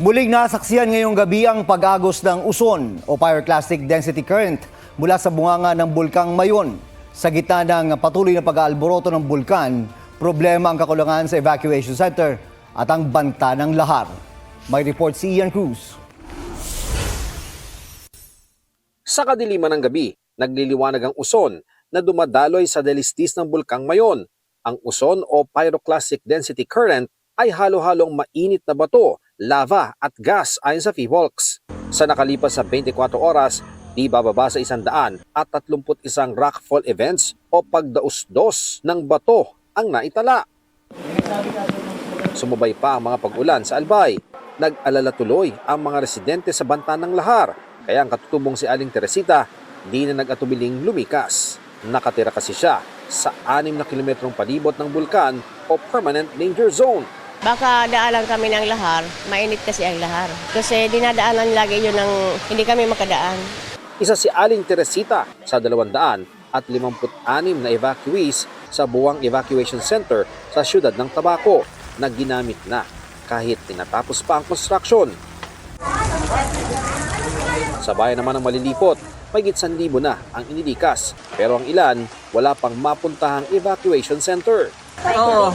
Muling nasaksiyan ngayong gabi ang pag-agos ng uson o pyroclastic density current mula sa bunganga ng Bulkang Mayon. Sa gitna ng patuloy na pag-aalboroto ng bulkan, problema ang kakulangan sa evacuation center at ang banta ng lahar. May report si Ian Cruz. Sa kadiliman ng gabi, nagliliwanag ang uson na dumadaloy sa delistis ng Bulkang Mayon. Ang uson o pyroclastic density current ay halo-halong mainit na bato, lava at gas ayon sa PHIVOLCS. Sa nakalipas sa 24 oras, di bababa sa 131 rockfall events o pagdaos-dos ng bato ang naitala. Sumabay pa ang mga pag-ulan sa Albay. Nag-alala tuloy ang mga residente sa banta ng lahar, kaya ang katutubong si Aling Teresita di na nag-atubiling lumikas. Nakatira kasi siya sa 6 na kilometrong palibot ng bulkan o permanent danger zone. Baka daalan kami ng lahar, mainit kasi ang lahar. Kasi dinadaanan lagi yun ng hindi kami makadaan. Isa si Aling Teresita sa 256 na evacuees sa buwang evacuation center sa siyudad ng Tabaco na ginamit na kahit tinatapos pa ang construction. Sa bayan naman ng Malilipot, mahigit 1,000 na ang inilikas pero ang ilan wala pang mapuntahang evacuation center. Oo.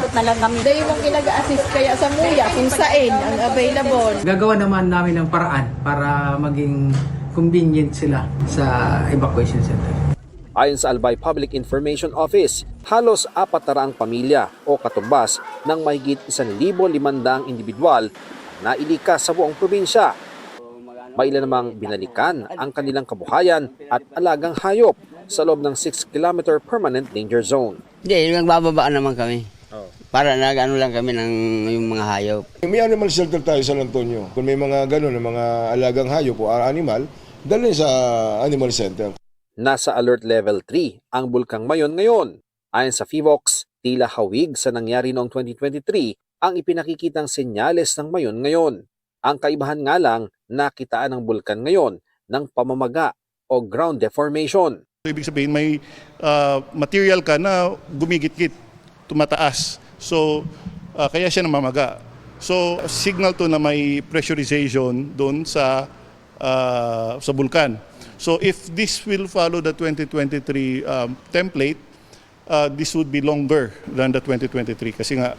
Dahil mong kinag-assist kaya sa muya kung saan ang available. Gagawa naman namin ng paraan para maging convenient sila sa evacuation center. Ayon sa Albay Public Information Office, halos 400 pamilya o katumbas ng mahigit 1,500 individual na ilikas sa buong probinsya. May ilan namang binalikan ang kanilang kabuhayan at alagang hayop sa loob ng 6-kilometer permanent danger zone. Hindi, nagbababa naman kami. Para nag-ano lang kami ng yung mga hayop. May animal shelter tayo sa San Antonio. Kung may mga gano'n, mga alagang hayop o animal, dalhin sa animal center. Nasa alert level 3 ang Bulkang Mayon ngayon. Ayon sa PHIVOLCS, tila hawig sa nangyari noong 2023 ang ipinakikitang senyales ng Mayon ngayon. Ang kaibahan nga lang, nakitaan ng bulkan ngayon ng pamamaga o ground deformation. Ibig sabihin may material ka na gumigit-git, tumataas. So kaya siya namamaga. So signal to na may pressurization doon sa bulkan. So if this will follow the 2023 template, this would be longer than the 2023 kasi nga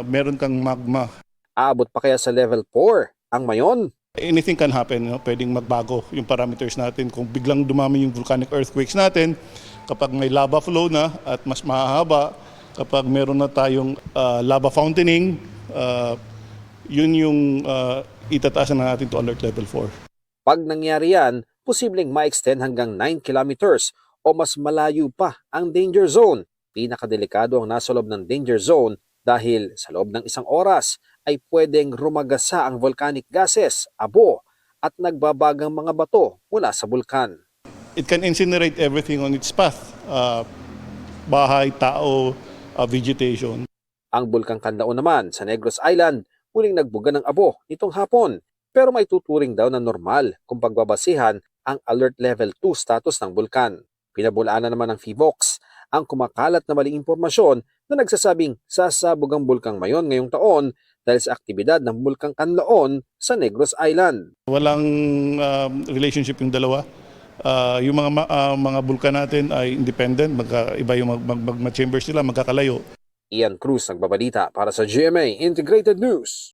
meron kang magma. Aabot pa kaya sa level 4 ang Mayon? Anything can happen, no? Pwedeng magbago yung parameters natin. Kung biglang dumami yung volcanic earthquakes natin, kapag may lava flow na at mas mahahaba, kapag meron na tayong lava fountaining, yun yung itataasan na natin to alert level 4. Pag nangyari yan, posibleng ma-extend hanggang 9 kilometers o mas malayo pa ang danger zone. Pinakadelikado ang nasa loob ng danger zone dahil sa loob ng 1 oras ay pwedeng rumagasa ang volcanic gases, abo, at nagbabagang mga bato mula sa bulkan. It can incinerate everything on its path. Bahay, tao, vegetation. Ang Bulkang Kanlaon naman sa Negros Island muling nagbuga ng abo nitong hapon pero may tuturing daw na normal kung pagbabasihan ang alert level 2 status ng bulkan. Pinabulaanan naman ng PHIVOLCS ang kumakalat na maling impormasyon na nagsasabing sasabog ang Bulkang Mayon ngayong taon dahil sa aktibidad ng Bulkang Kanlaon sa Negros Island. Walang relationship yung dalawa. Yung mga bulkan natin ay independent, iba yung magma-chambers nila, magkakalayo. Ian Cruz nagbabalita para sa GMA Integrated News.